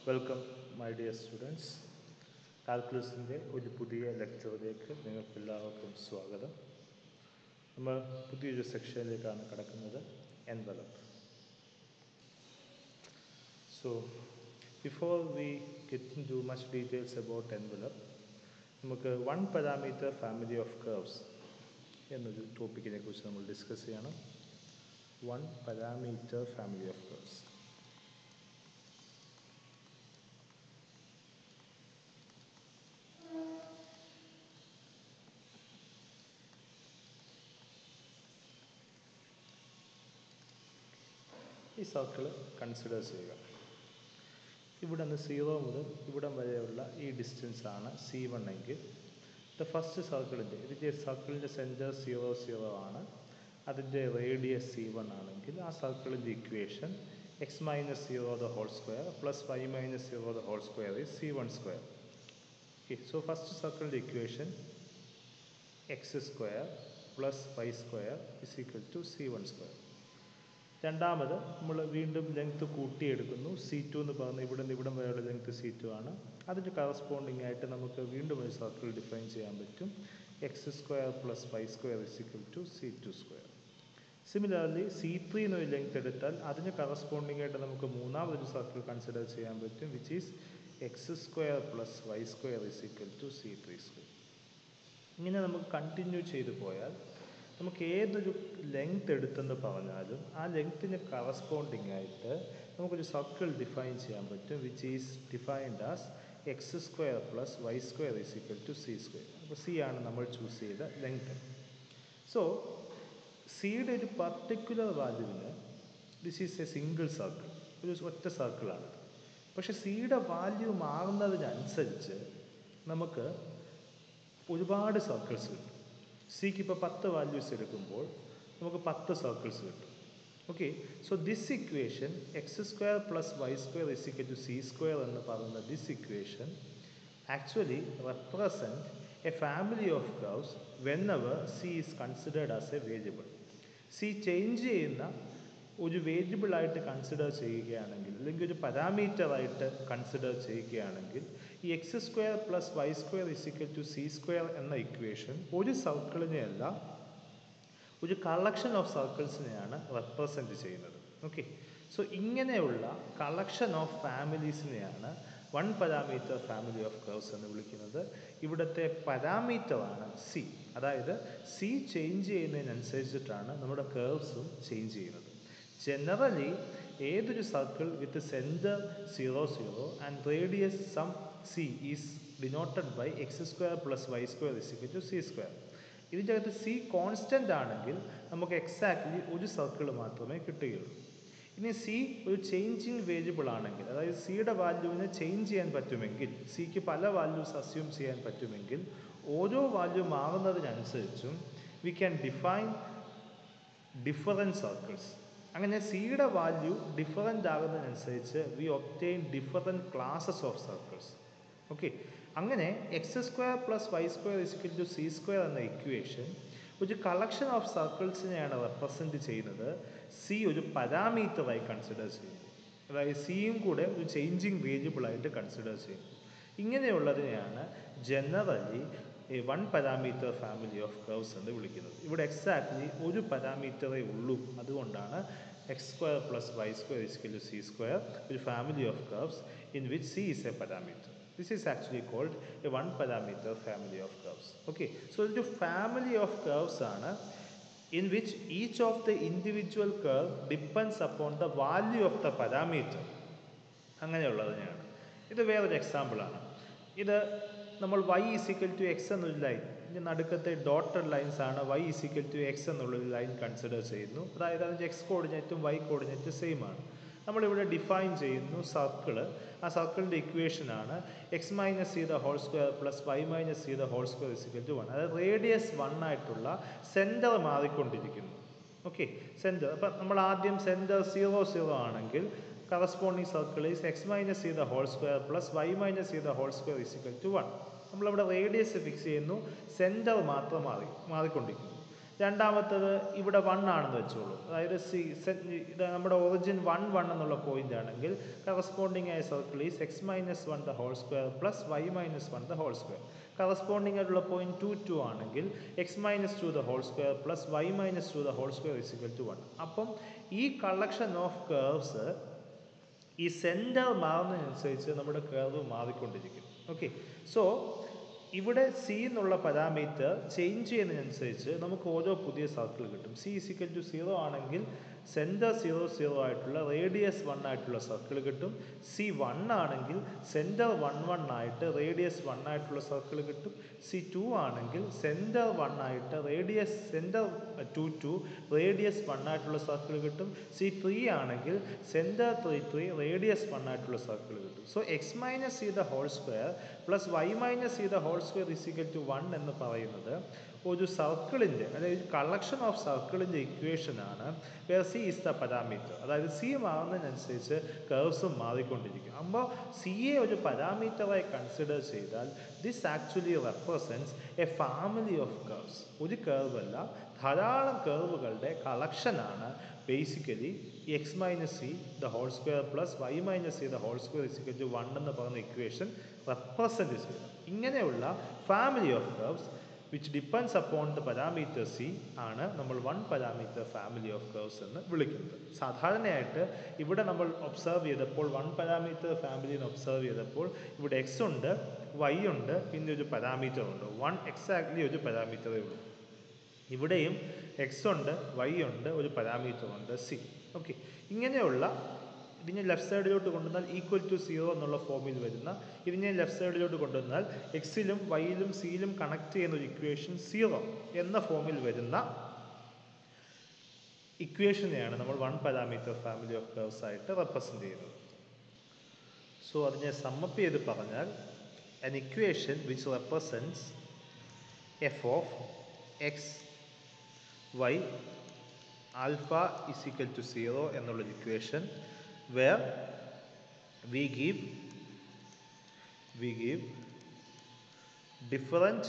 Welcome my dear students. കാൽക്കുലസിൻ്റെ ഒരു പുതിയ ലെക്ചറിലേക്ക് നിങ്ങൾക്കെല്ലാവർക്കും സ്വാഗതം. നമ്മൾ പുതിയൊരു സെക്ഷനിലേക്കാണ് കടക്കുന്നത്, envelope. So before we get into much details about envelope, നമുക്ക് one parameter family of curves എന്നൊരു ടോപ്പിക്കിനെ കുറിച്ച് നമ്മൾ ഡിസ്കസ് ചെയ്യണം. One parameter family of curves. ഈ സർക്കിൾ കൺസിഡർ ചെയ്യുക. ഇവിടെ നിന്ന് 0 മുതൽ ഇവിടം വരെയുള്ള ഈ ഡിസ്റ്റൻസാണ് C1 എങ്കിൽ ഫസ്റ്റ് ഇതിൻ്റെ സർക്കിളിൻ്റെ സെൻറ്റർ 0, 0 ആണ്. അതിൻ്റെ റേഡിയസ് C1 ആണെങ്കിൽ ആ സർക്കിളിൻ്റെ equation x - 0 the whole square plus y - 0 the whole square is C1 square. Okay, so first സർക്കിളിൻ്റെ equation x square plus y square is equal to C1 square. രണ്ടാമത് നമ്മൾ വീണ്ടും ലെങ്ത് കൂട്ടിയെടുക്കുന്നു. C2 എന്ന് പറഞ്ഞാൽ ഇവിടെ നിന്ന് ഇവിടം വരെയുള്ള ലെങ്ത് C2 ആണ്. അതിന് കറസ്പോണ്ടിങ് ആയിട്ട് നമുക്ക് വീണ്ടും ഒരു സർക്കിൾ ഡിഫൈൻ ചെയ്യാൻ പറ്റും. x square plus y square is equal to C2 square. Similarly C3 എന്നൊരു ലെങ്ത് എടുത്താൽ അതിന് കറസ്പോണ്ടിങ് ആയിട്ട് നമുക്ക് മൂന്നാമതൊരു സർക്കിൾ കൺസിഡർ ചെയ്യാൻ പറ്റും, which is x square plus y square is equal to C3 square. ഇങ്ങനെ നമുക്ക് കണ്ടിന്യൂ ചെയ്തു പോയാൽ നമുക്ക് ഏതൊരു ലെങ്ത് എടുത്തെന്ന് പറഞ്ഞാലും ആ ലെങ്ത്തിന് കറസ്പോണ്ടിങ് ആയിട്ട് നമുക്കൊരു സർക്കിൾ ഡിഫൈൻ ചെയ്യാൻ പറ്റും, which is defined as x square plus y square is equal to C square. അപ്പോൾ C ആണ് നമ്മൾ ചൂസ് ചെയ്ത ലെങ്ത്. സോ സിയുടെ ഒരു പർട്ടിക്കുലർ വാല്യൂവിന് this is a single circle, ഒരു ഒറ്റ സർക്കിളാണ്. പക്ഷേ സിയുടെ വാല്യൂ മാറുന്നതിനനുസരിച്ച് നമുക്ക് ഒരുപാട് സർക്കിൾസ് കിട്ടും. സിക്ക് ഇപ്പോൾ 10 വാല്യൂസ് എടുക്കുമ്പോൾ നമുക്ക് 10 സർക്കിൾസ് കിട്ടും. Okay, so this equation x square plus y square is equal to C square എന്ന് പറയുന്ന this equation actually represent A family of curves whenever C is considered as a variable. C change ചെയ്യുന്ന ഒരു വേരിയബിളായിട്ട് consider ചെയ്യുകയാണെങ്കിൽ, അല്ലെങ്കിൽ ഒരു പാരാമീറ്ററായിട്ട് consider ചെയ്യുകയാണെങ്കിൽ, ഈ x square plus y square is equal to C square എന്ന ഇക്വേഷൻ ഒരു സർക്കിളിനെയല്ല, ഒരു കളക്ഷൻ ഓഫ് സർക്കിൾസിനെയാണ് റെപ്രസെൻറ്റ് ചെയ്യുന്നത്. ഓക്കെ, സോ ഇങ്ങനെയുള്ള കളക്ഷൻ ഓഫ് ഫാമിലീസിനെയാണ് one parameter family of curves എന്ന് വിളിക്കുന്നത്. ഇവിടുത്തെ പാരാമീറ്ററാണ് C. അതായത് C ചേഞ്ച് ചെയ്യുന്നതിനനുസരിച്ചിട്ടാണ് നമ്മുടെ കർവ്സും ചേഞ്ച് ചെയ്യുന്നത്. ജനറലി ഏതൊരു circle with centre 0, 0 and radius some C is denoted by x square plus y square is equal to C square. ഇതിൻ്റെ അകത്ത് C കോൺസ്റ്റൻ്റ് ആണെങ്കിൽ നമുക്ക് എക്സാക്ട്ലി ഒരു സർക്കിൾ മാത്രമേ കിട്ടുകയുള്ളൂ. ഇനി C ഒരു ചേഞ്ചിങ് വേരിയബിൾ ആണെങ്കിൽ, അതായത് സിയുടെ വാല്യൂവിനെ ചേഞ്ച് ചെയ്യാൻ പറ്റുമെങ്കിൽ, സിക്ക് പല വാല്യൂസ് അസ്യൂം ചെയ്യാൻ പറ്റുമെങ്കിൽ, ഓരോ വാല്യൂ മാറുന്നതിനനുസരിച്ചും we can define different circles. അങ്ങനെ സിയുടെ വാല്യൂ ഡിഫറൻ്റ് ആകുന്നതിനനുസരിച്ച് we obtain different classes of circles. Okay, അങ്ങനെ x square plus y square is equal to C square എന്ന ഇക്വേഷൻ ഒരു കളക്ഷൻ ഓഫ് സർക്കിൾസിനെയാണ് റെപ്രസെൻറ്റ് ചെയ്യുന്നത്. C ഒരു പാരാമീറ്ററായി കൺസിഡർ ചെയ്യുന്നു, അതായത് സിയും കൂടെ ഒരു ചേഞ്ചിങ് വേരിയബിളായിട്ട് കൺസിഡർ ചെയ്യുന്നു. ഇങ്ങനെയുള്ളതിനെയാണ് generally one parameter family of curves എന്ന് വിളിക്കുന്നത്. ഇവിടെ എക്സാക്ട്ലി ഒരു പാരാമീറ്ററേ ഉള്ളൂ, അതുകൊണ്ടാണ് x square plus y square is equal to C square ഒരു family of curves in which C is a parameter. This is actually called a one parameter family of curves. Okay, so the family of curves are in which each of the individual curve depends upon the value of the parameter. അങ്ങനെയുള്ളതിനെയാണ്. ഇത് വേറൊരു എക്സാമ്പിളാണ്. ഇത് നമ്മൾ y is equal to x എന്നൊരു line, ഇതിൻ്റെ നടുക്കത്തെ dotted lines ആണ് y is equal to x എന്നുള്ളൊരു line consider ചെയ്യുന്നു. അതായത് അതിൻ്റെ x കോർഡിനേറ്റും y കോർഡിനേറ്റും സെയിം ആണ്. നമ്മളിവിടെ ഡിഫൈൻ ചെയ്യുന്നു സർക്കിള്. ആ സർക്കിളിൻ്റെ ഇക്വേഷനാണ് x - c the whole square plus y - c the whole square is equal to 1. അതായത് റേഡിയസ് 1 ആയിട്ടുള്ള സെൻറ്റർ മാറിക്കൊണ്ടിരിക്കുന്നു. Okay, centre. അപ്പം നമ്മൾ ആദ്യം സെൻറ്റർ 0, 0 ആണെങ്കിൽ corresponding circle is x - c the whole square plus y - c the whole square is equal to 1. നമ്മളവിടെ radius fix ചെയ്യുന്നു, centre മാത്രം മാറിക്കൊണ്ടിരിക്കുന്നു. രണ്ടാമത്തത് ഇവിടെ 1 ആണെന്ന് വെച്ചോളൂ. അതായത് ഇത് നമ്മുടെ ഒറിജിൻ 1 1 എന്നുള്ള പോയിന്റ് ആണെങ്കിൽ കറസ്പോണ്ടിങ് ആയ circle is x minus 1 the whole square plus y minus 1 the whole square. Corresponding ആയിട്ടുള്ള പോയിന്റ് 2 2 ആണെങ്കിൽ x minus 2 the whole square plus y minus 2 the whole square is equal to 1. അപ്പം ഈ collection of curves ഈ centre മാറുന്നതിനനുസരിച്ച് നമ്മുടെ curve മാറിക്കൊണ്ടിരിക്കും. Okay, so ഇവിടെ C എന്നുള്ള പാരാമീറ്റർ ചേഞ്ച് ചെയ്യുന്നതിനനുസരിച്ച് നമുക്ക് ഓരോ പുതിയ സർക്കിൾ കിട്ടും. സി ഇസ് ഈക്വൽ ടു 0 ആണെങ്കിൽ സെൻറ്റർ 0 0 ആയിട്ടുള്ള റേഡിയസ് 1 ആയിട്ടുള്ള സർക്കിൾ കിട്ടും. സി 1 ആണെങ്കിൽ സെൻറ്റർ 1 1 ആയിട്ട് റേഡിയസ് 1 ആയിട്ടുള്ള സർക്കിൾ കിട്ടും. സി 2 ആണെങ്കിൽ സെൻറ്റർ 1 ആയിട്ട് റേഡിയസ് സെൻറ്റർ 2 2 റേഡിയസ് 1 ആയിട്ടുള്ള സർക്കിൾ കിട്ടും. സി 3 ആണെങ്കിൽ സെൻറ്റർ 3 3 റേഡിയസ് 1 ആയിട്ടുള്ള സർക്കിൾ കിട്ടും. So x minus C the whole square plus y minus C the whole square is equal to 1 എന്ന് പറയുന്നത് ഒരു സർക്കിളിൻ്റെ, അതായത് കളക്ഷൻ ഓഫ് സർക്കിളിൻ്റെ ഇക്വേഷനാണ്. Where C is the parameter. അതായത് സി മാറുന്നതിനനുസരിച്ച് കർവ്സും മാറിക്കൊണ്ടിരിക്കും. അപ്പോൾ സിയെ ഒരു പാരാമീറ്ററായി കൺസിഡർ ചെയ്താൽ this actually represents a family of curves. ഒരു കർവ് അല്ല, ധാരാളം കർവുകളുടെ കളക്ഷനാണ് basically x minus C the whole square plus y minus C the whole square is equal to 1 എന്ന് പറയുന്ന ഇക്വേഷൻ റെപ്രസെൻറ്റ് ചെയ്യുന്നത്. ഇങ്ങനെയുള്ള family of curves which depends upon the parameter c ആണ് നമ്മൾ 1 പാരാമീറ്റർ ഫാമിലി ഓഫ് കർവ്സ് എന്ന് വിളിക്കുന്നത്. സാധാരണയായിട്ട് ഇവിടെ നമ്മൾ ഒബ്സർവ് ചെയ്തപ്പോൾ 1 പാരാമീറ്റർ ഫാമിലിനെ ഒബ്സർവ് ചെയ്തപ്പോൾ ഇവിടെ x ഉണ്ട്, y ഉണ്ട്, പിന്നെ ഒരു പാരാമീറ്റർ ഉണ്ട്. 1 എക്സാക്ട്ലി ഒരു പാരാമീറ്ററേ ഉള്ളൂ. ഇവിടെയും x ഉണ്ട്, y ഉണ്ട്, ഒരു പാരാമീറ്റർ ഉണ്ട് c. ഓക്കെ, ഇങ്ങനെയുള്ള ഇതിനെ ലെഫ്റ്റ് സൈഡിലോട്ട് കൊണ്ടുവന്നാൽ ഈക്വൽ ടു 0 എന്നുള്ള ഫോമിൽ വരുന്ന, ഇതിനെ ലെഫ്റ്റ് സൈഡിലോട്ട് കൊണ്ടുവന്നാൽ എക്സിലും വൈയിലും സിയിലും കണക്ട് ചെയ്യുന്ന ഒരു ഇക്വേഷൻ 0 എന്ന ഫോമിൽ വരുന്ന ഇക്വേഷനെയാണ് നമ്മൾ 1 പാരാമീറ്റർ ഫാമിലി ഓഫ് കർവ്സ് ആയിട്ട് റെപ്രസെൻറ്റ് ചെയ്യുന്നത്. സോ അതിനെ സമ്മപ്പ് ചെയ്ത് പറഞ്ഞാൽ an equation which represents f of x y alpha is equal to 0 എന്നുള്ളൊരു equation where we give different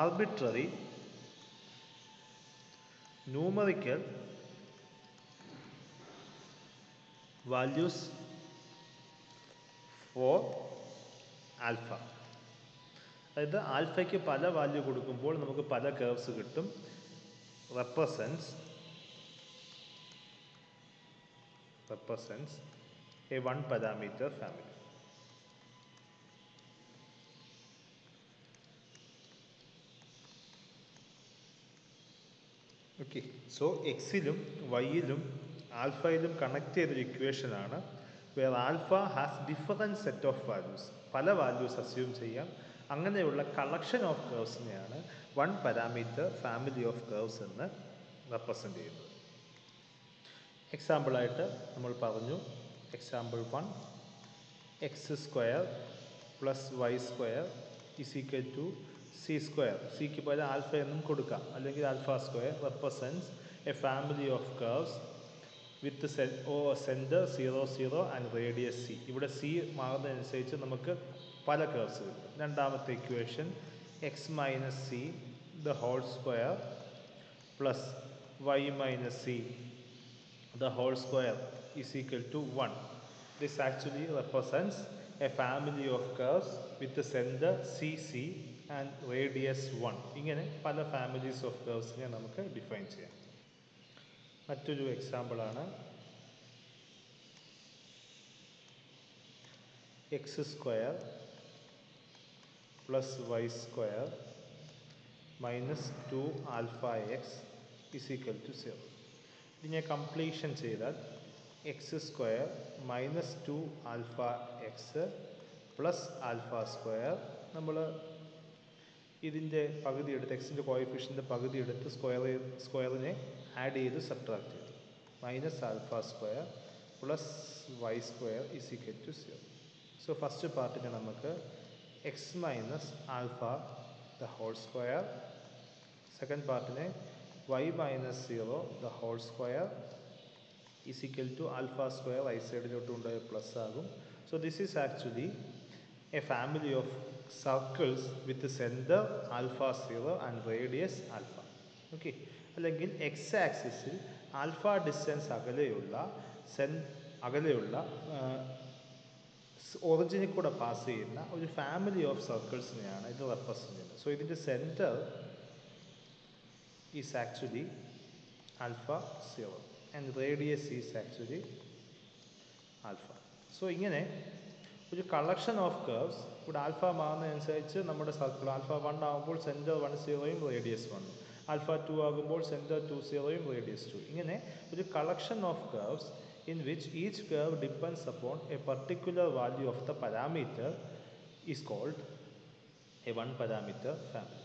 arbitrary numerical values for alpha. അതായത് ആൽഫയ്ക്ക് പല വാല്യൂ കൊടുക്കുമ്പോൾ നമുക്ക് പല കർവ്സ് കിട്ടും. represents a 1 parameter family. Okay, so എക്സിലും വൈയിലും ആൽഫയിലും കണക്ട് ചെയ്തൊരു ഇക്വേഷനാണ് where alpha has different set of values. പല വാല്യൂസ് അസ്യൂം ചെയ്യാം. അങ്ങനെയുള്ള കളക്ഷൻ ഓഫ് കർവ്സിനെയാണ് 1 പാരാമീറ്റർ ഫാമിലി ഓഫ് കർവ്സ് എന്ന് റെപ്രസെൻറ്റ് ചെയ്യുന്നത്. എക്സാമ്പിളായിട്ട് നമ്മൾ പറഞ്ഞു, example 1 x square plus y square is equal to C square. സിക്ക് പോലെ ആൽഫ എന്നും കൊടുക്കാം, അല്ലെങ്കിൽ alpha square represents a family of curves with centre 0 0 and radius C. ഇവിടെ സി മാറുന്നതനുസരിച്ച് നമുക്ക് പല കർവ്സ് കിട്ടും. രണ്ടാമത്തെ equation x minus C the whole square plus y minus C the whole square is equal to 1. This actually represents a family of curves with the center CC and radius 1. ഇങ്ങനെ പല families of കർവ്സിനെ നമുക്ക് define ചെയ്യാം. മറ്റൊരു എക്സാമ്പിളാണ് x square plus y square minus 2 alpha x is equal to 0. ഇതിനെ completion ചെയ്താൽ x square minus 2 alpha x plus alpha square. നമ്മൾ ഇതിൻ്റെ പകുതി എടുത്ത്, എക്സിൻ്റെ കോഎഫിഷ്യൻ്റെ പകുതി എടുത്ത് സ്ക്വയറിനെ ആഡ് ചെയ്ത് സബ്ട്രാക്ട് ചെയ്തു. Minus alpha square plus y square is equal to 0. So first പാർട്ടിനെ നമുക്ക് x minus alpha the whole square, second പാർട്ടിനെ y minus 0 the whole square is equal to alpha square right side ലോട്ട് കൊണ്ടുപോയ plus ആകും. So this is actually A family of circles with centre alpha 0 and radius alpha. Okay, അല്ലെങ്കിൽ X ആക്സിസിൽ alpha distance അകലെയുള്ള ഒറിജിനിൽ കൂടെ pass ചെയ്യുന്ന ഒരു family of സർക്കിൾസിനെയാണ് ഇത് റെപ്രസെൻ്റ് ചെയ്യുന്നത്. സോ ഇതിൻ്റെ centre is actually alpha 0 and radius is actually alpha. So ഇങ്ങനെ ഒരു കളക്ഷൻ ഓഫ് കർവ്സ് ഇവിടെ ആൽഫ മാറുന്നതനുസരിച്ച് നമ്മുടെ സർക്കിൾ ആൽഫ 1 ആകുമ്പോൾ സെൻറ്റർ 1 0യും റേഡിയസ് 1, ആൽഫ 2 ആകുമ്പോൾ സെൻറ്റർ 2 0യും റേഡിയസ് 2. ഇങ്ങനെ ഒരു collection of curves in which each curve depends upon a particular value of the parameter is called a one parameter family.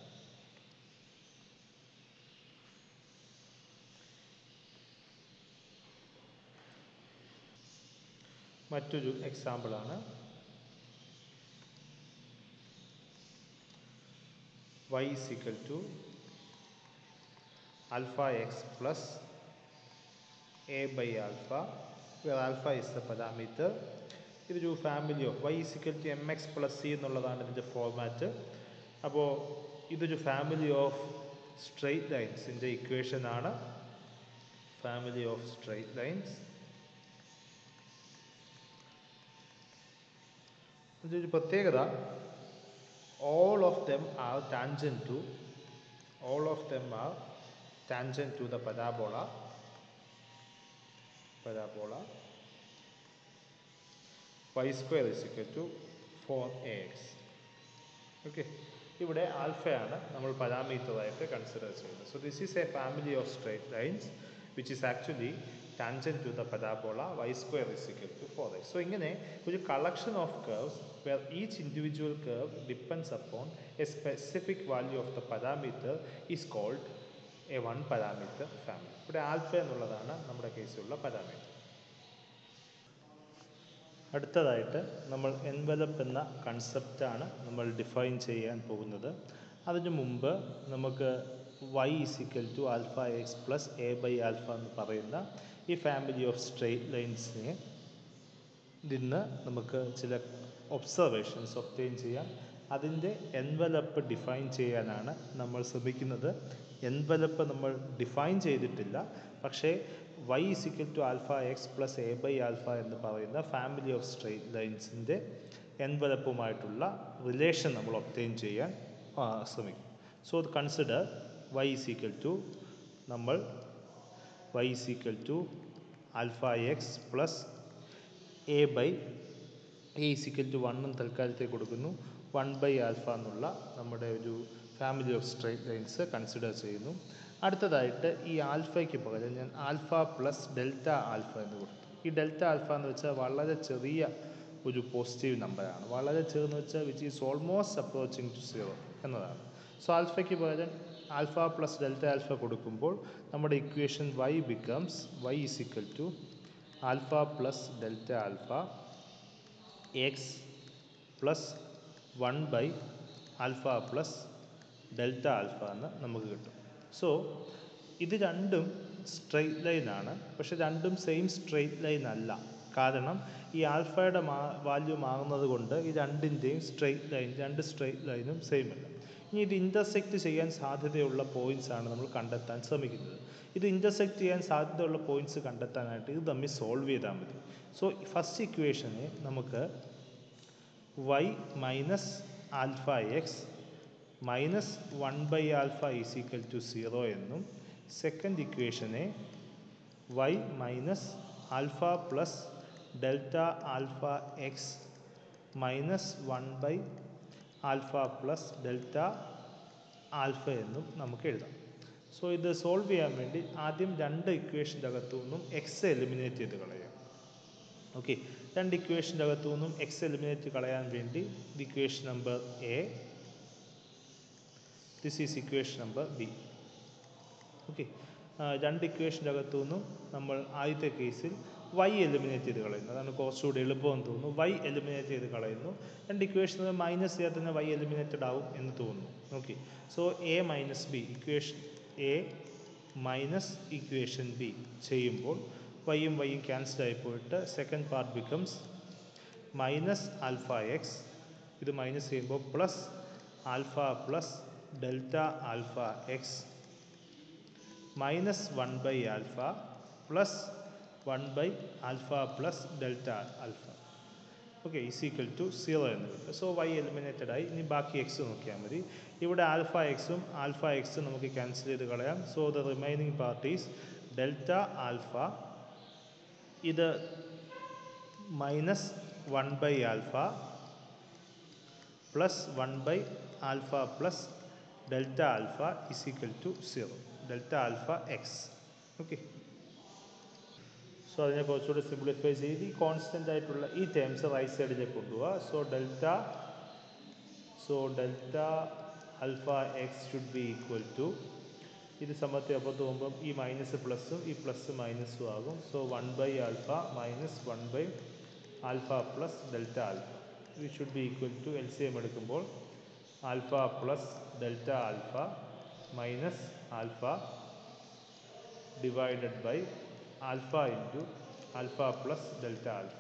മറ്റൊരു example ആണ് y is equal to alpha x plus a by alpha, where alpha is the parameter. ഇതൊരു family of y is equal to mx plus c എന്നുള്ളതാണ് ഇതിൻ്റെ format. അപ്പോൾ ഇതൊരു family of straight ലൈൻസിൻ്റെ equation ആണ്. Family of straight lines. ഇതൊരു പ്രത്യേകത, all of them are tangent to the parabola y square is equal to 4ax. Okay, ഇവിടെ ആൽഫയാണ് നമ്മൾ പാരാമീറ്ററായിട്ട് കൺസിഡർ ചെയ്യുന്നത്. So this is a family of straight lines which is actually tangent to the parabola y square is equal to 4x. So ഇങ്ങനെ ഒരു collection of curves where each individual curve depends upon a specific value of the parameter is called a one parameter family. ഇവിടെ alpha എന്നുള്ളതാണ് നമ്മുടെ കേസിലുള്ള parameter. അടുത്തതായിട്ട് നമ്മൾ envelope എന്ന കൺസെപ്റ്റാണ് നമ്മൾ define ചെയ്യാൻ പോകുന്നത്. അതിനു മുമ്പ് നമുക്ക് y is equal to alpha x plus a by alpha എന്ന് പറയുന്ന ഈ ഫാമിലി ഓഫ് സ്ട്രെയിറ്റ് ലൈൻസിനെ നിന്ന് നമുക്ക് ചില ഒബ്സർവേഷൻസ് ഒബ്റ്റെയിൻ ചെയ്യാം. അതിൻ്റെ എൻവലപ്പ് ഡിഫൈൻ ചെയ്യാനാണ് നമ്മൾ ശ്രമിക്കുന്നത്. എൻവലപ്പ് നമ്മൾ ഡിഫൈൻ ചെയ്തിട്ടില്ല, പക്ഷേ y is equal to alpha x plus a by alpha എന്ന് പറയുന്ന ഫാമിലി ഓഫ് സ്ട്രെയിറ്റ് ലൈൻസിൻ്റെ എൻവലപ്പുമായിട്ടുള്ള റിലേഷൻ നമ്മൾ ഒബ്റ്റെയിൻ ചെയ്യാൻ ശ്രമിക്കും. So consider y is equal to alpha x plus a by a is equal to 1 എന്ന് തൽക്കാലത്തേക്ക് കൊടുക്കുന്നു. 1 by alpha എന്നുള്ള നമ്മുടെ ഒരു family of straight lines consider ചെയ്യുന്നു. അടുത്തതായിട്ട് ഈ ആൽഫയ്ക്ക് പകരം ഞാൻ ആൽഫ പ്ലസ് ഡെൽറ്റ ആൽഫ എന്ന് കൊടുത്തു. ഈ ഡെൽറ്റ ആൽഫ എന്ന് വെച്ചാൽ വളരെ ചെറിയ ഒരു പോസിറ്റീവ് നമ്പറാണ്. വളരെ ചെറുതെന്ന് വെച്ചാൽ which is almost approaching to 0 എന്നതാണ്. സോ ആൽഫയ്ക്ക് പകരം ആൽഫ പ്ലസ് ഡെൽറ്റ ആൽഫ കൊടുക്കുമ്പോൾ നമ്മുടെ equation y becomes y is equal to alpha plus delta alpha x plus 1 by alpha plus delta alpha എന്ന് നമുക്ക് കിട്ടും. സോ ഇത് രണ്ടും സ്ട്രെയിറ്റ് ലൈനാണ്, പക്ഷെ രണ്ടും സെയിം സ്ട്രെയിറ്റ് ലൈൻ അല്ല. കാരണം ഈ ആൽഫയുടെ വാല്യൂ മാറുന്നത് കൊണ്ട് ഈ രണ്ട് സ്ട്രെയിറ്റ് ലൈനും സെയിം അല്ല. ഇനി ഇത് ഇൻ്റർസെക്റ്റ് ചെയ്യാൻ സാധ്യതയുള്ള പോയിൻറ്റ്സ് ആണ് നമ്മൾ കണ്ടെത്താൻ ശ്രമിക്കുന്നത്. ഇത് ഇൻ്റർസെക്റ്റ് ചെയ്യാൻ സാധ്യതയുള്ള പോയിൻറ്റ്സ് കണ്ടെത്താനായിട്ട് ഇത് തമ്മിൽ സോൾവ് ചെയ്താൽ മതി. സോ ഫസ്റ്റ് ഇക്വേഷനെ നമുക്ക് y minus alpha x minus 1 by alpha is equal to 0 എന്നും, സെക്കൻഡ് ഇക്വേഷനെ y minus alpha plus delta alpha x minus 1 by alpha plus delta alpha എന്നും നമുക്ക് എഴുതാം. സോ ഇത് സോൾവ് ചെയ്യാൻ വേണ്ടി ആദ്യം രണ്ട് ഇക്വേഷൻ്റെ അകത്തു നിന്നും എക്സ് എലിമിനേറ്റ് ചെയ്ത് കളയാം. ഓക്കെ, രണ്ട് ഇക്വേഷൻ്റെ അകത്തു നിന്നും എക്സ് എലിമിനേറ്റ് കളയാൻ വേണ്ടി ഇത് equation number A, this is equation number B. Okay, രണ്ട് ഇക്വേഷൻ്റെ അകത്തു നിന്നും നമ്മൾ ആദ്യത്തെ കേസിൽ y എലിമിനേറ്റ് ചെയ്ത് കളയുന്നു. അതാണ് കുറച്ചുകൂടി എളുപ്പമെന്ന് തോന്നുന്നു. y എലിമിനേറ്റ് ചെയ്ത് കളയുന്നു. രണ്ട് ഇക്വേഷൻ മൈനസ് ചെയ്താൽ തന്നെ y എലിമിനേറ്റഡ് ആവും എന്ന് തോന്നുന്നു. Okay, so A minus B, equation A minus equation B ചെയ്യുമ്പോൾ വൈയും ക്യാൻസൽ ആയി പോയിട്ട് second part becomes minus alpha x ഇത് മൈനസ് ചെയ്യുമ്പോൾ plus alpha plus delta alpha x minus 1 / alpha plus 1 / alpha plus delta alpha. Okay, is equal to 0 എന്ന് കിട്ടും. So Y eliminated ആയി. ഇനി ബാക്കി എക്സ് നോക്കിയാൽ മതി. ഇവിടെ ആൽഫ എക്സും നമുക്ക് ക്യാൻസൽ ചെയ്ത് കളയാം. So the remaining part is delta alpha. ഇത് minus 1 / alpha plus 1 / alpha plus delta alpha is equal to 0. Delta alpha x. Okay, so അതിനെ കുറച്ചുകൂടി സിംപ്ലിഫൈ ചെയ്ത് ഈ കോൺസ്റ്റൻ്റ് ആയിട്ടുള്ള ഈ ടേംസ് റൈറ്റ് സൈഡിലേക്ക് കൊണ്ടുപോവുക. So delta alpha x should be equal to, ഇത് സമത്തെ അപ്പുറത്ത് പോകുമ്പം ഈ മൈനസ് പ്ലസ്സും ഈ പ്ലസ് മൈനസും ആകും. So 1 / alpha minus 1 / alpha plus delta alpha. ഇത് should be equal to LCM എടുക്കുമ്പോൾ alpha plus delta alpha minus alpha divided by alpha into alpha plus delta alpha.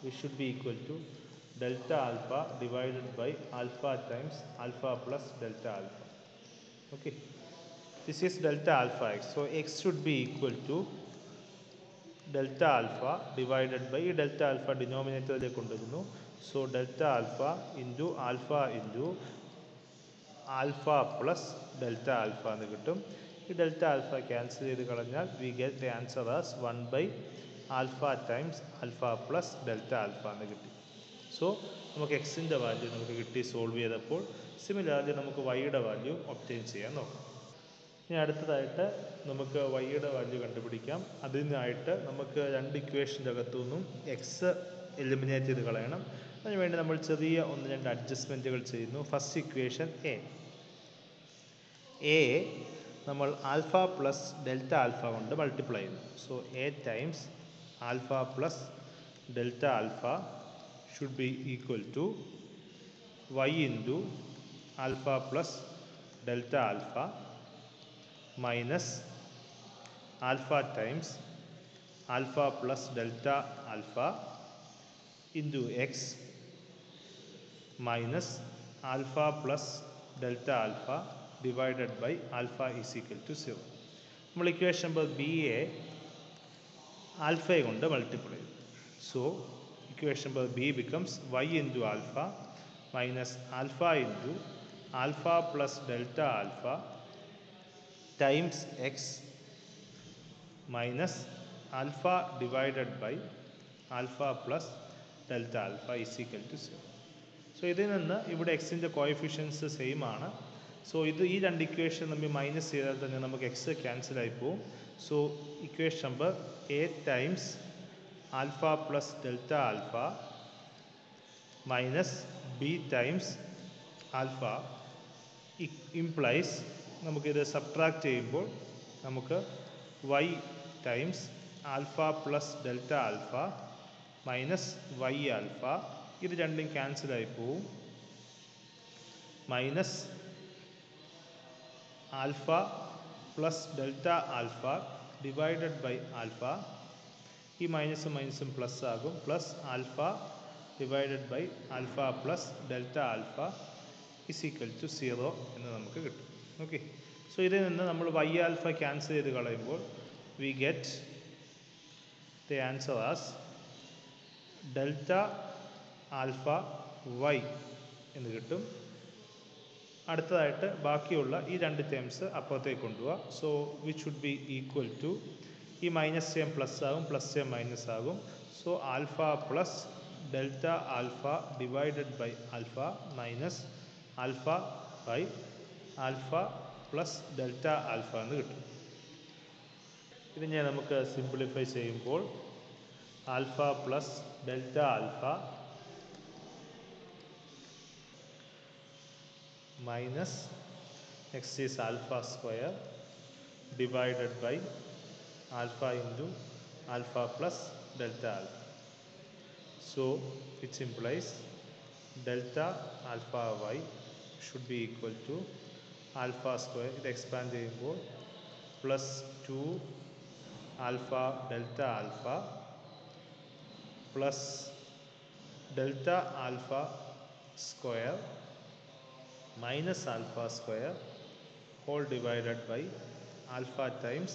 This should be equal to delta alpha divided by alpha times alpha plus delta alpha. Okay, this is delta alpha x. So x should be equal to delta alpha divided by delta alpha denominator le konduvunu. So delta alpha into alpha plus delta alpha എന്ന് കിട്ടും. ഈ delta alpha cancel ചെയ്ത് കളഞ്ഞാൽ V get the answer as 1 / alpha times alpha plus delta alpha എന്ന് കിട്ടി. So നമുക്ക് എക്സിൻ്റെ value നമുക്ക് കിട്ടി സോൾവ് ചെയ്തപ്പോൾ. സിമിലർലി നമുക്ക് വൈയുടെ വാല്യൂ ഒബ്റ്റെയിൻ ചെയ്യാൻ നോക്കാം. ഇനി അടുത്തതായിട്ട് നമുക്ക് വൈയുടെ വാല്യൂ കണ്ടുപിടിക്കാം. അതിനായിട്ട് നമുക്ക് രണ്ട് ഇക്വേഷൻ്റെ അകത്തു നിന്നും എക്സ് എലിമിനേറ്റ് ചെയ്ത് കളയണം. അതിനുവേണ്ടി നമ്മൾ ചെറിയ 1-2 അഡ്ജസ്റ്റ്മെൻറ്റുകൾ ചെയ്യുന്നു. ഫസ്റ്റ് ഇക്വേഷൻ എ നമ്മൾ ആൽഫ പ്ലസ് ഡെൽറ്റ ആൽഫ കൊണ്ട് മൾട്ടിപ്ലൈ ചെയ്യുന്നു. So A times alpha plus delta alpha should be equal to y into alpha plus delta alpha minus alpha times alpha plus delta alpha into x minus alpha plus delta alpha divided by alpha is equal to 0. നമ്മൾ equation number ബിയെ ആൽഫയെ കൊണ്ട് multiply ചെയ്യും. So equation number B becomes y into alpha minus alpha into alpha plus delta alpha times x minus alpha divided by alpha plus delta alpha is equal to 0. So ഇതിൽ നിന്ന് ഇവിടെ എക്സിൻ്റെ coefficients same ആണ്. So ഈ രണ്ട് equation നമ്മൾ minus ചെയ്താൽ തന്നെ നമുക്ക് എക്സ് ക്യാൻസൽ ആയി പോകും. So equation number A times alpha plus delta alpha minus B times alpha implies നമുക്കിത് സബ്ട്രാക്ട് ചെയ്യുമ്പോൾ നമുക്ക് y times alpha plus delta alpha minus y alpha, ഇത് രണ്ടും ക്യാൻസൽ ആയി പോവും. Minus alpha plus delta alpha divided by alpha, ഈ മൈനസും plus ആകും, plus alpha divided by alpha plus delta alpha is equal to 0 എന്ന് നമുക്ക് കിട്ടും. ഓക്കെ, സോ ഇതിൽ നിന്ന് നമ്മൾ വൈ ആൽഫ ക്യാൻസൽ ചെയ്ത് കളയുമ്പോൾ we get the answer as delta alpha y എന്ന് കിട്ടും. അടുത്തതായിട്ട് ബാക്കിയുള്ള ഈ രണ്ട് ടേംസ് അപ്പുറത്തേക്ക് കൊണ്ടുപോവുക. So which should be equal to, ഈ മൈനസ് ടേം പ്ലസ് ആകും, പ്ലസ് ടേം മൈനസ് ആകും. So alpha plus delta alpha divided by alpha minus alpha by alpha plus delta alpha എന്ന് കിട്ടും. ഇതിനെ നമുക്ക് സിംപ്ലിഫൈ ചെയ്യുമ്പോൾ alpha plus delta alpha minus x is alpha square divided by alpha into alpha plus delta alpha. So it implies delta alpha y should be equal to alpha square, it expand ചെയ്യുമ്പോൾ plus 2 alpha delta alpha plus delta alpha square minus alpha square whole divided by alpha times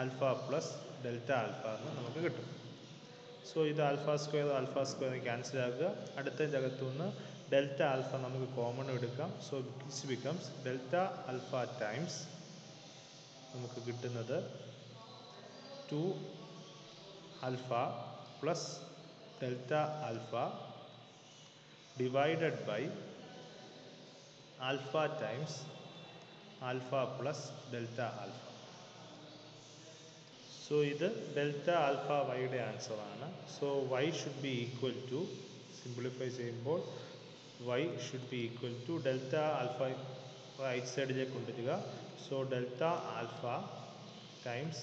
alpha plus delta alpha എന്ന് നമുക്ക് കിട്ടും. So ഇത് alpha square cancel ആക്കുക. അടുത്തതിൻ്റെ അകത്തുനിന്ന് delta alpha നമുക്ക് common എടുക്കാം. So this becomes delta alpha times നമുക്ക് കിട്ടുന്നത് 2 alpha plus delta alpha divided by alpha times alpha plus delta alpha. So ഇത് delta alpha yയുടെ ആൻസർ ആണ്. So y should be equal to, simplify ചെയ്യുമ്പോൾ y should be equal to delta alpha right സൈഡിലേക്ക് കൊണ്ടുവരിക. So delta alpha times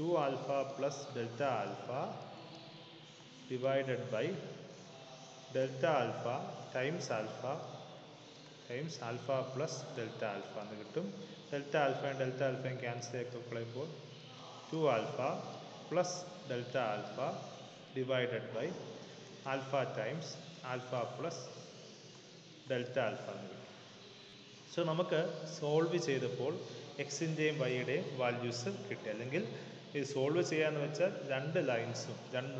2 alpha plus delta alpha divided by delta alpha times alpha plus delta alpha എന്ന് കിട്ടും. Delta ആൽഫയും cancel ആക്കി കളയുമ്പോൾ 2 alpha plus delta alpha divided by alpha times alpha plus delta alpha എന്ന് കിട്ടും. So നമുക്ക് solve ചെയ്തപ്പോൾ എക്സിൻ്റെയും വൈയുടെയും values കിട്ടി. അല്ലെങ്കിൽ ഇത് സോൾവ് ചെയ്യാന്ന് വെച്ചാൽ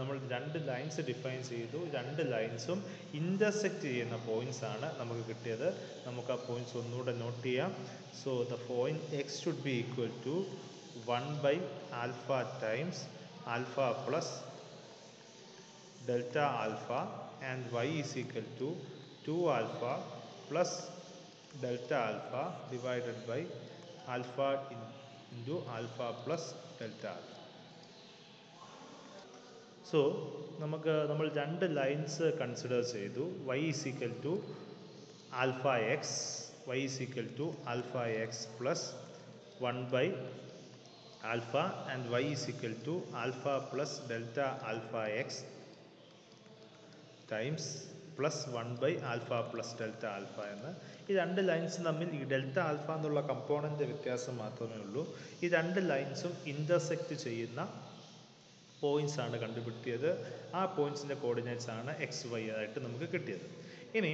നമ്മൾ രണ്ട് ലൈൻസ് ഡിഫൈൻ ചെയ്തു. രണ്ട് ലൈൻസും ഇൻ്റർസെക്റ്റ് ചെയ്യുന്ന പോയിന്റ്സ് ആണ് നമുക്ക് കിട്ടിയത്. നമുക്ക് ആ പോയിന്റ്സ് ഒന്നുകൂടെ നോട്ട് ചെയ്യാം. So the point x should be equal to 1 by alpha times alpha plus delta alpha and y is equal to 2 alpha plus delta alpha divided by alpha into alpha plus delta alpha. So നമ്മൾ രണ്ട് lines consider ചെയ്തു. y is equal to alpha x plus 1 by alpha and y is equal to alpha plus delta alpha x times plus 1 by alpha plus delta alpha എന്ന്. ഈ രണ്ട് lines തമ്മിൽ ഈ delta alpha എന്നുള്ള component വ്യത്യാസം മാത്രമേ ഉള്ളൂ. ഈ രണ്ട് ലൈൻസും ഇൻ്റർസെക്റ്റ് ചെയ്യുന്ന പോയിന്റ്സ് ആണ് കണ്ടുപിടിച്ചത്. ആ പോയിന്റ്സിൻ്റെ കോർഡിനേറ്റ്സ് ആണ് എക്സ് വൈ ആയിട്ട് നമുക്ക് കിട്ടിയത്. ഇനി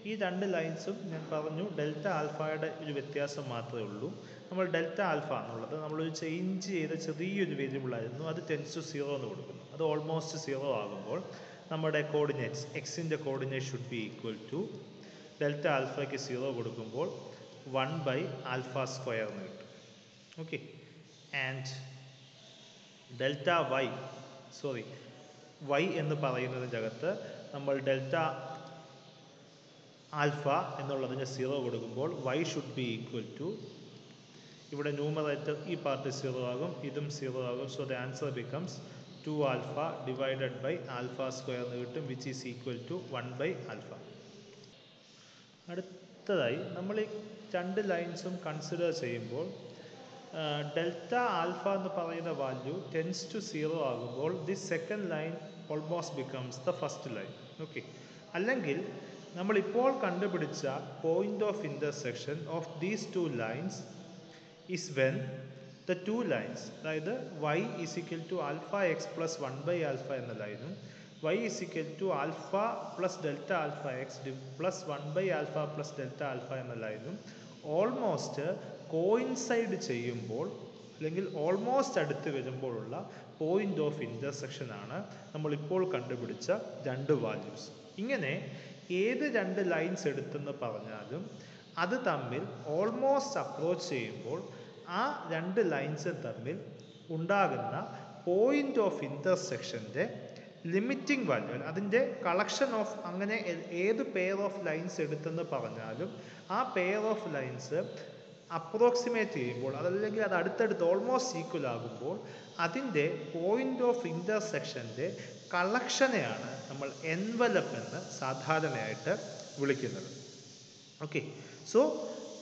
ഈ രണ്ട് ലൈൻസും ഞാൻ പറഞ്ഞു ഡെൽറ്റ ആൽഫയുടെ ഒരു വ്യത്യാസം മാത്രമേ ഉള്ളൂ. നമ്മൾ ഡെൽറ്റ ആൽഫ എന്നുള്ളത് നമ്മളൊരു ചേഞ്ച് ചെയ്ത ചെറിയൊരു വേരിയബിൾ ആയിരുന്നു. അത് ടെൻസ് ടു 0 എന്ന് കൊടുക്കുന്നു. അത് ഓൾമോസ്റ്റ് 0 ആകുമ്പോൾ നമ്മുടെ കോർഡിനേറ്റ്സ് എക്സിൻ്റെ coordinate should be equal to delta ആൽഫയ്ക്ക് 0 കൊടുക്കുമ്പോൾ 1 by alpha square എന്ന് കിട്ടും. ഓക്കെ. ആൻഡ് ഡെൽറ്റ വൈ എന്ന് പറയുന്നതിൻ്റെ അകത്ത് നമ്മൾ ഡെൽറ്റ ആൽഫ എന്നുള്ളതിന് 0 കൊടുക്കുമ്പോൾ y should be equal to, ഇവിടെ ന്യൂമറേറ്റർ ഈ പാർട്ട് 0 ആകും, ഇതും 0 ആകും. So the answer becomes 2 alpha divided by alpha square എന്ന് കിട്ടും, which is equal to 1 by alpha. അടുത്തതായി നമ്മൾ ഈ രണ്ട് ലൈൻസും കൺസിഡർ ചെയ്യുമ്പോൾ ഡെൽറ്റ ആൽഫ എന്ന് പറയുന്ന വാല്യൂ ടെൻസ് ടു 0 ആകുമ്പോൾ this second line almost becomes the first line. Okay. അല്ലെങ്കിൽ നമ്മളിപ്പോൾ കണ്ടുപിടിച്ച point of intersection of these two lines is when the two lines, അതായത് y is equal to alpha x plus 1 by alpha എന്ന ലൈനും y is equal to alpha plus delta alpha x plus 1 by alpha plus delta alpha എന്ന ലൈനും almost coincide ചെയ്യുമ്പോൾ അല്ലെങ്കിൽ almost അടുത്ത് വരുമ്പോഴുള്ള point of intersection ആണ് നമ്മളിപ്പോൾ കണ്ടുപിടിച്ച രണ്ട് വാല്യൂസ്. ഇങ്ങനെ ഏത് രണ്ട് ലൈൻസ് എടുത്തെന്ന് പറഞ്ഞാലും അത് തമ്മിൽ ഓൾമോസ്റ്റ് അപ്രോച്ച് ചെയ്യുമ്പോൾ ആ രണ്ട് ലൈൻസ് തമ്മിൽ ഉണ്ടാകുന്ന പോയിന്റ് ഓഫ് ഇൻ്റർസെക്ഷൻ്റെ ലിമിറ്റിംഗ് വാല്യൂ, അതിൻ്റെ കളക്ഷൻ ഓഫ്, അങ്ങനെ ഏത് പെയർ ഓഫ് ലൈൻസ് എടുത്തെന്ന് പറഞ്ഞാലും ആ പെയർ ഓഫ് ലൈൻസ് അപ്രോക്സിമേറ്റ് ചെയ്യുമ്പോൾ, അതല്ലെങ്കിൽ അത് അടുത്തടുത്ത് ഓൾമോസ്റ്റ് ഈക്വൽ ആകുമ്പോൾ അതിൻ്റെ പോയിന്റ് ഓഫ് ഇൻ്റർസെക്ഷൻ്റെ കളക്ഷനെയാണ് നമ്മൾ എൻവലപ്പ് എന്ന് സാധാരണയായിട്ട് വിളിക്കുന്നത്. Okay. So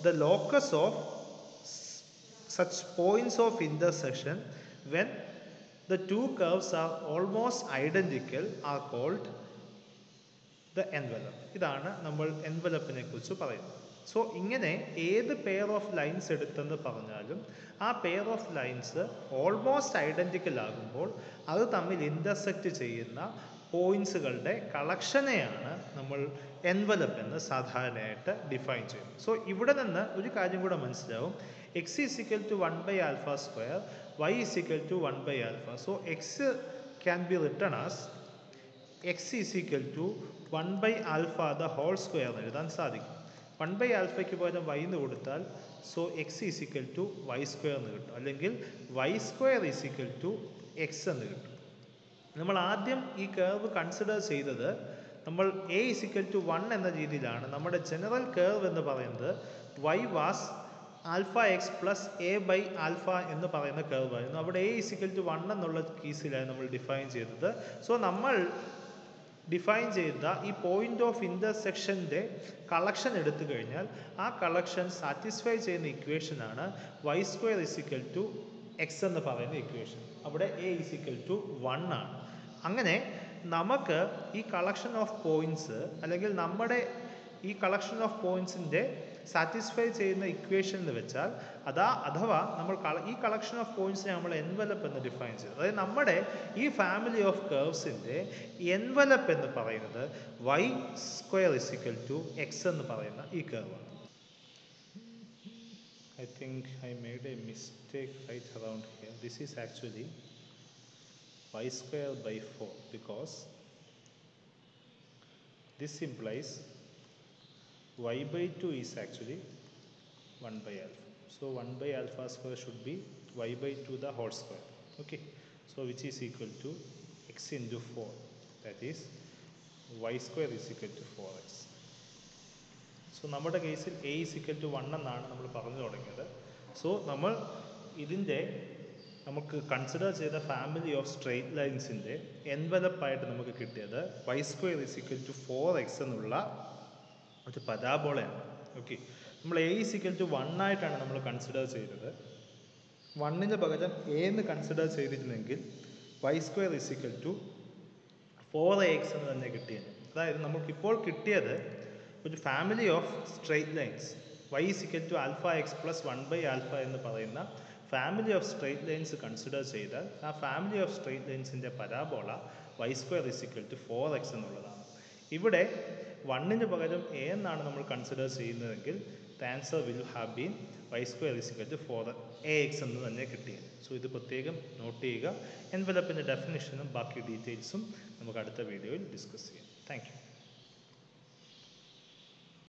the locus of such points of intersection when the two curves are almost identical are called the envelope. ഇതാണ് നമ്മൾ എൻവലപ്പിനെ കുറിച്ച് പറയുന്നത്. സോ ഇങ്ങനെ ഏത് പെയർ ഓഫ് ലൈൻസ് എടുത്തെന്ന് പറഞ്ഞാലും ആ pair of lines almost identical ആകുമ്പോൾ അത് തമ്മിൽ ഇൻ്റർസെക്റ്റ് ചെയ്യുന്ന പോയിൻസുകളുടെ കളക്ഷനെയാണ് നമ്മൾ എൻവലപ്പ് എന്ന് സാധാരണയായിട്ട് ഡിഫൈൻ ചെയ്യുന്നത്. സോ ഇവിടെ നിന്ന് ഒരു കാര്യം കൂടെ മനസ്സിലാവും. X is equal to 1/α², y is equal to 1/α. So x can be written as x is equal to 1/α² എന്ന് എഴുതാൻ സാധിക്കും. 1/α പകരം y എന്ന് കൊടുത്താൽ സോ x is equal to y² എന്ന് കിട്ടും, അല്ലെങ്കിൽ y² is equal to x എന്ന് കിട്ടും. നമ്മൾ ആദ്യം ഈ കർവ് കൺസിഡർ ചെയ്തത് നമ്മൾ a ഈസ് ഈക്വൽ ടു 1 എന്ന രീതിയിലാണ്. നമ്മുടെ ജനറൽ കർവ് എന്ന് പറയുന്നത് y was α(x) plus a/α എന്ന് പറയുന്ന കർവ് ആയിരുന്നു. അവിടെ a ഈസ് ഈക്വൽ ടു 1 എന്നുള്ള കേസിലാണ് നമ്മൾ ഡിഫൈൻ ചെയ്തത്. സോ നമ്മൾ ഡിഫൈൻ ചെയ്ത ഈ പോയിന്റ് ഓഫ് ഇൻ്റർസെക്ഷൻ്റെ കളക്ഷൻ എടുത്തു കഴിഞ്ഞാൽ ആ കളക്ഷൻ സാറ്റിസ്ഫൈ ചെയ്യുന്ന ഇക്വേഷനാണ് y² is equal to x എന്ന് പറയുന്ന ഇക്വേഷൻ. അവിടെ a ഈസ് ഈക്വൽ ടു 1 ആണ്. അങ്ങനെ നമുക്ക് ഈ കളക്ഷൻ ഓഫ് പോയിൻറ്റ്സ്, അല്ലെങ്കിൽ നമ്മുടെ ഈ കളക്ഷൻ ഓഫ് പോയിൻറ്റ്സിൻ്റെ സാറ്റിസ്ഫൈ ചെയ്യുന്ന ഇക്വേഷൻ എന്ന് വെച്ചാൽ അഥവാ നമ്മൾ ഈ കളക്ഷൻ ഓഫ് പോയിൻറ്റ്സിനെ നമ്മൾ എൻവലപ്പ് എന്ന് ഡിഫൈൻ ചെയ്തു. അതായത് നമ്മുടെ ഈ ഫാമിലി ഓഫ് കർവ്സിൻ്റെ എൻവലപ്പ് എന്ന് പറയുന്നത് y² is equal to x എന്ന് പറയുന്ന ഈ കർവാണ്. I think I made a mistake right around here. This is actually y²/4, because this implies y/2 is actually 1/α. So 1/α² should be y/2 the whole square. Okay. So which is equal to x into 4. That is y² is equal to 4x. So നമ്മുടെ കേസിൽ a is equal to 1 എന്നാണ് നമ്മൾ പറഞ്ഞു തുടങ്ങിയത്. So നമ്മൾ ഇതിൻ്റെ നമുക്ക് consider ചെയ്ത ഫാമിലി ഓഫ് സ്ട്രെയിറ്റ് ലൈൻസിൻ്റെ എൻവലപ്പായിട്ട് നമുക്ക് കിട്ടിയത് y² is equal to 4x എന്നുള്ള ഒരു പരാബോളയാണ്. ഓക്കെ. നമ്മൾ a ഈസ് ഈക്വൽ ടു 1 ആയിട്ടാണ് നമ്മൾ കൺസിഡർ ചെയ്തത്. 1ന് പകരം a എന്ന് കൺസിഡർ ചെയ്തിരുന്നെങ്കിൽ y² is equal to 4ax എന്ന് തന്നെ കിട്ടിയത്. അതായത് നമുക്കിപ്പോൾ കിട്ടിയത് ഒരു family of straight lines y is equal to α(x) plus 1/α എന്ന് പറയുന്ന family of straight lines consider ചെയ്താൽ ആ ഫാമിലി ഓഫ് സ്ട്രെയിറ്റ് ലൈൻസിൻ്റെ parabola y² is equal to 4x എന്നുള്ളതാണ്. ഇവിടെ 1ന് പകരം a എന്നാണ് നമ്മൾ കൺസിഡർ ചെയ്യുന്നതെങ്കിൽ the answer will have been y² is equal to 4ax എന്ന് തന്നെ കിട്ടിയത്. സോ ഇത് പ്രത്യേകം നോട്ട് ചെയ്യുക. എൻവലപ്പിൻ്റെ ഡെഫിനിഷനും ബാക്കി ഡീറ്റെയിൽസും നമുക്ക് അടുത്ത വീഡിയോയിൽ ഡിസ്കസ് ചെയ്യാം. Thank you.